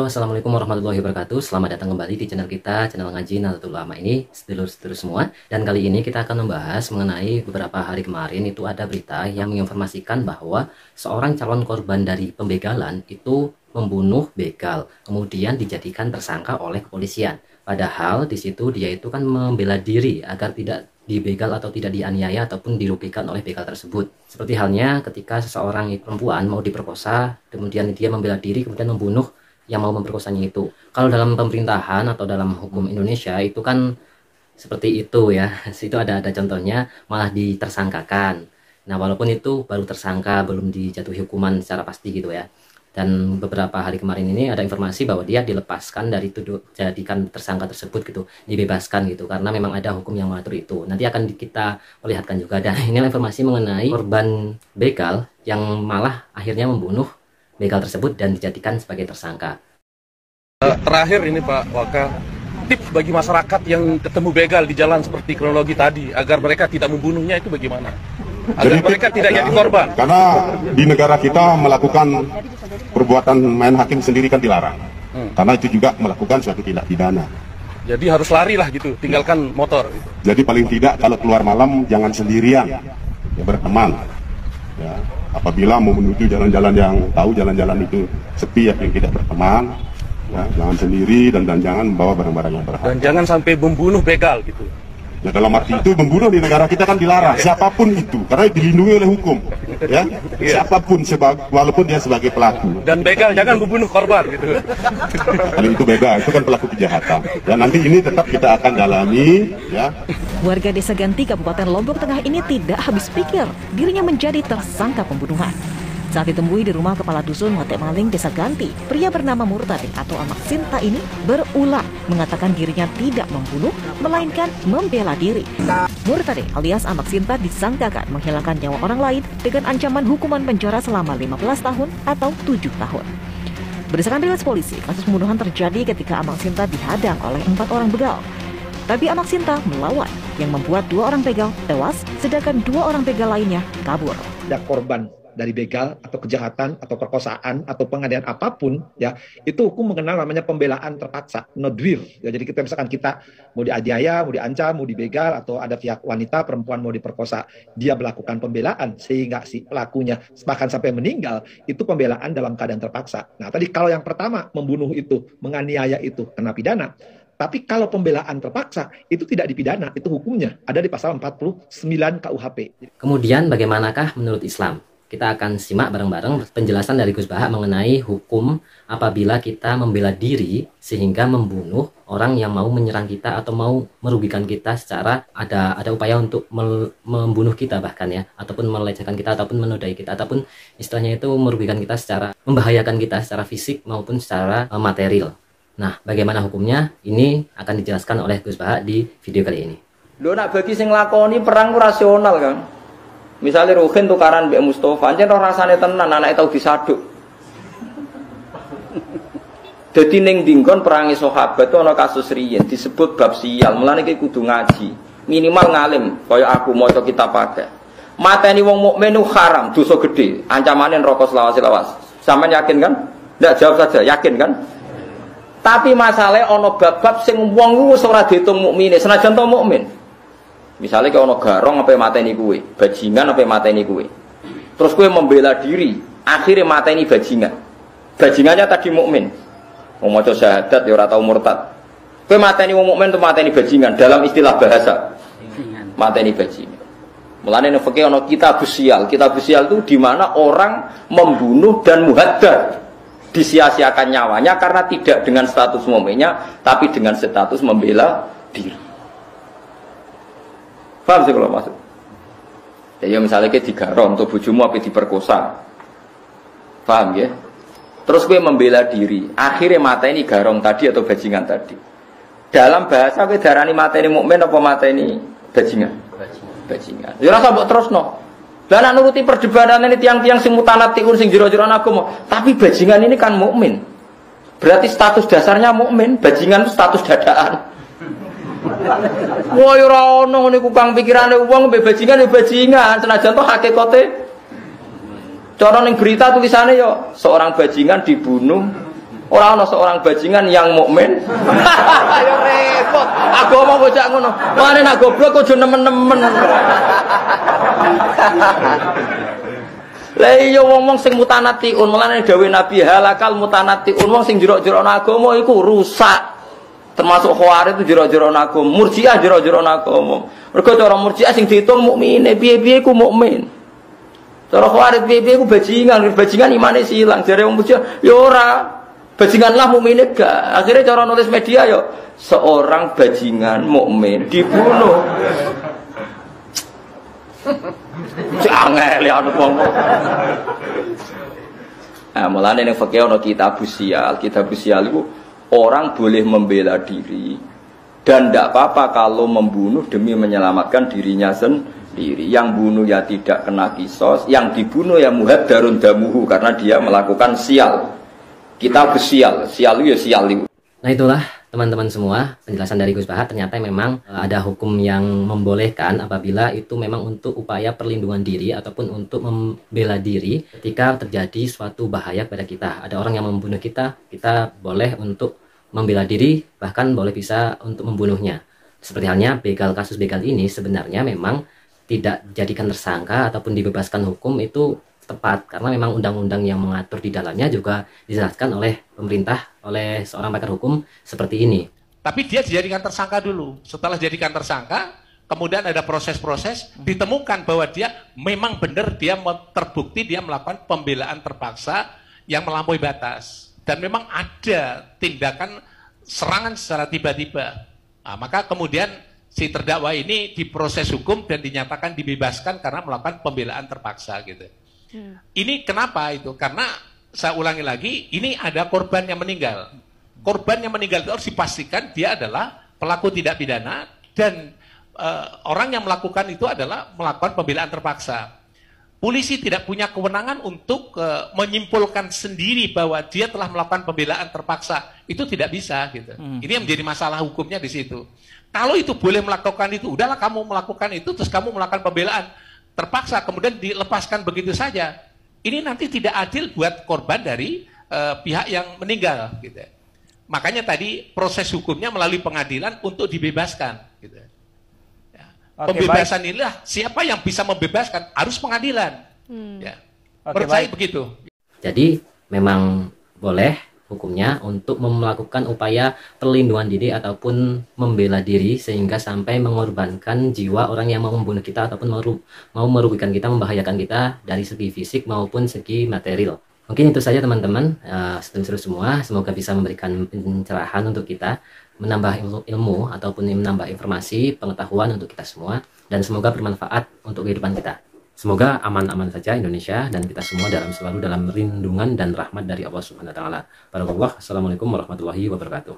Halo, assalamualaikum warahmatullahi wabarakatuh. Selamat datang kembali di channel kita, channel ngaji Nahdlatul Ulama ini, sedulur-sedulur semua. Dan kali ini kita akan membahas mengenai beberapa hari kemarin itu ada berita yang menginformasikan bahwa seorang calon korban dari pembegalan itu membunuh begal, kemudian dijadikan tersangka oleh kepolisian. Padahal di situ dia itu kan membela diri agar tidak dibegal atau tidak dianiaya ataupun dirugikan oleh begal tersebut. Seperti halnya ketika seseorang perempuan mau diperkosa, kemudian dia membela diri, kemudian membunuh yang mau memperkosanya itu. Kalau dalam pemerintahan atau dalam hukum Indonesia itu kan seperti itu ya. Itu ada contohnya malah ditersangkakan. Nah, walaupun itu baru tersangka, belum dijatuhi hukuman secara pasti gitu ya. Dan beberapa hari kemarin ini ada informasi bahwa dia dilepaskan dari jadikan tersangka tersebut gitu, dibebaskan gitu, karena memang ada hukum yang mengatur itu. Nanti akan kita perlihatkan juga. Dan ini informasi mengenai korban begal yang malah akhirnya membunuh begal tersebut dan dijadikan sebagai tersangka. Terakhir ini Pak Waka, tips bagi masyarakat yang ketemu begal di jalan seperti kronologi tadi agar mereka tidak membunuhnya itu bagaimana? Agar mereka tidak jadi korban. Karena di negara kita melakukan perbuatan main hakim sendiri kan dilarang. Karena itu juga melakukan suatu tindak pidana. Jadi harus lari lah gitu, tinggalkan motor. Jadi paling tidak kalau keluar malam jangan sendirian, ya berteman. Ya, apabila mau menuju jalan-jalan yang tahu jalan-jalan itu sepi ya, yang tidak berteman, ya, jangan sendiri dan jangan membawa barang-barang yang berharga. Dan jangan sampai membunuh begal gitu. Ya, dalam arti itu membunuh di negara kita kan dilarang, siapapun itu, karena dilindungi oleh hukum, ya, siapapun walaupun dia sebagai pelaku. Dan begal jangan membunuh korban gitu. Kalau itu begal, itu kan pelaku kejahatan. Ya, nanti ini tetap kita akan dalami, ya. Warga Desa Ganti, Kabupaten Lombok Tengah ini tidak habis pikir dirinya menjadi tersangka pembunuhan. Saat ditemui di rumah kepala dusun Watek Maling Desa Ganti, pria bernama Murtadin atau Amak Sinta ini berulang mengatakan dirinya tidak membunuh, melainkan membela diri. Murtadin alias Amak Sinta disangkakan menghilangkan nyawa orang lain dengan ancaman hukuman penjara selama 15 tahun atau 7 tahun. Berdasarkan rilis polisi, kasus pembunuhan terjadi ketika Amak Sinta dihadang oleh 4 orang begal. Tapi Amak Sinta melawan, yang membuat 2 orang begal tewas, sedangkan 2 orang begal lainnya kabur. Ada korban dari begal atau kejahatan atau perkosaan atau penganiayaan apapun, ya itu hukum mengenal namanya pembelaan terpaksa, nodwir. Ya, jadi kita misalkan kita mau dianiaya, mau diancam, mau dibegal, atau ada pihak wanita perempuan mau diperkosa, dia melakukan pembelaan sehingga si pelakunya bahkan sampai meninggal, itu pembelaan dalam keadaan terpaksa. Nah, tadi kalau yang pertama membunuh itu, menganiaya itu kena pidana. Tapi kalau pembelaan terpaksa itu tidak dipidana, itu hukumnya ada di pasal 49 KUHP. Kemudian bagaimanakah menurut Islam? Kita akan simak bareng-bareng penjelasan dari Gus Baha mengenai hukum apabila kita membela diri sehingga membunuh orang yang mau menyerang kita atau mau merugikan kita secara ada upaya untuk membunuh kita bahkan ya, ataupun melecehkan kita ataupun menodai kita, ataupun istilahnya itu merugikan kita secara membahayakan kita secara fisik maupun secara material. Nah, bagaimana hukumnya? Ini akan dijelaskan oleh Gus Baha di video kali ini. Lho nak bagi sing lakoni perang ku rasional kan. Misalnya Ruhin tukaran Mbak Mustafa, ancen roh rasane tenan anake tau disaduk. Dadi ning dinggon perangi sahabat ana kasus riyen disebut bab sial. Mulane iki kudu ngaji. Minimal ngalim kaya aku maca kitab akeh. Mateni wong mukmin haram, dosa gedhe. Ancamane neraka selawas-lawas. Sampeyan yakin kan? Ndak jawab saja, yakin kan? Tapi masalahnya ana bab-bab sing wong wis ora diitung mukmine, senajan to mukmin. Misalnya kayak ono garong apa mateni kue, bajingan apa mateni kue. Terus kue membela diri, akhirnya mateni bajingan. Bajingannya tadi mukmin. Mau maca syahadat ya ora tau murtad. Kue mateni wong mukmin tuh mateni bajingan dalam istilah bahasa. Mateni bajingan. Mulane nek fikih ono kitabus sial. Kitabus sial itu di mana orang membunuh dan muhaddad. Disia-siakan nyawanya karena tidak dengan status mukminnya, tapi dengan status membela diri. Paham sih kalau maksud? Ya misalnya kayak digarong atau bojomu apa diperkosa, paham ya? Terus gue membela diri, akhirnya mata ini garong tadi atau bajingan tadi. Dalam bahasa gue darani mata ini mukmin apa mata ini bajingan? Bajingan. Ya rasa mbok terus no. Lah nak nuruti perdebatan ini tiang-tiang sing mutanatiun sing jero-jeroan agama, tapi bajingan ini kan mukmin. Berarti status dasarnya mukmin, bajingan itu status dadaan. Wah ora ono niku kang pikirane wong mbek bajingan ya bajingan, senajan to hakikate. Cara ning berita tulisannya ya seorang bajingan dibunuh Ora ana seorang bajingan yang mukmin. Ya repot. Agama bocah ngono. Mane nak goblok aja nemen-nemen. Lah iya wong sing mutanatiun, mulane dawuh Nabi halakal mutanatiun, wong sing jero-jero agama iku rusak. Termasuk Khawarij itu jero-jero agama, Murji'ah jero-jero agama. Mergo cara Murji'ah sing diitung mukmine, piye-piye iku mukmin. Cara Khawarij piye-piye iku bajingan imane silang. Jare wong Murji'ah ya ora. Bajinganlah mukmine gak. Akhirnya cara nulis media yo seorang bajingan mukmin dibunuh. Jangan lihat wong. Nah, mulane ning fikih ana kitab sial. Kitab sial itu orang boleh membela diri dan tidak apa-apa kalau membunuh demi menyelamatkan dirinya sendiri. Yang bunuh ya tidak kena kisos, yang dibunuh ya muhaddarun damuhu karena dia melakukan sial. Kita bersial, sial itu ya sial itu. Nah itulah teman-teman semua penjelasan dari Gus Bahat. Ternyata memang ada hukum yang membolehkan apabila itu memang untuk upaya perlindungan diri ataupun untuk membela diri ketika terjadi suatu bahaya pada kita. Ada orang yang membunuh kita, kita boleh untuk membela diri, bahkan boleh bisa untuk membunuhnya. Seperti halnya begal, kasus begal ini sebenarnya memang tidak dijadikan tersangka ataupun dibebaskan hukum itu tepat karena memang undang-undang yang mengatur di dalamnya juga dijelaskan oleh pemerintah, oleh seorang pakar hukum seperti ini. Tapi dia dijadikan tersangka dulu. Setelah dijadikan tersangka, kemudian ada proses-proses, ditemukan bahwa dia memang benar, dia terbukti dia melakukan pembelaan terpaksa yang melampaui batas. Dan memang ada tindakan serangan secara tiba-tiba. Nah, maka kemudian si terdakwa ini diproses hukum dan dinyatakan dibebaskan karena melakukan pembelaan terpaksa gitu. Ini kenapa itu? Karena saya ulangi lagi, ini ada korban yang meninggal. Korban yang meninggal itu harus dipastikan dia adalah pelaku tidak pidana dan orang yang melakukan itu adalah melakukan pembelaan terpaksa. Polisi tidak punya kewenangan untuk menyimpulkan sendiri bahwa dia telah melakukan pembelaan terpaksa. Itu tidak bisa gitu. Ini yang menjadi masalah hukumnya di situ. Kalau itu boleh melakukan itu, udahlah kamu melakukan itu terus kamu melakukan pembelaan terpaksa kemudian dilepaskan begitu saja. Ini nanti tidak adil buat korban dari pihak yang meninggal gitu. Makanya tadi proses hukumnya melalui pengadilan untuk dibebaskan gitu. Ya. Pembebasan inilah siapa yang bisa membebaskan harus pengadilan. Ya. Percaya begitu. Jadi memang boleh hukumnya untuk melakukan upaya perlindungan diri ataupun membela diri sehingga sampai mengorbankan jiwa orang yang mau membunuh kita ataupun mau merugikan kita, membahayakan kita dari segi fisik maupun segi material. Mungkin itu saja teman-teman, seterusnya semua, semoga bisa memberikan pencerahan untuk kita, menambah ilmu ataupun menambah informasi, pengetahuan untuk kita semua, dan semoga bermanfaat untuk kehidupan kita. Semoga aman-aman saja Indonesia dan kita semua selalu dalam lindungan dan rahmat dari Allah Subhanahu wa taala. Barakallahu. Assalamualaikum warahmatullahi wabarakatuh.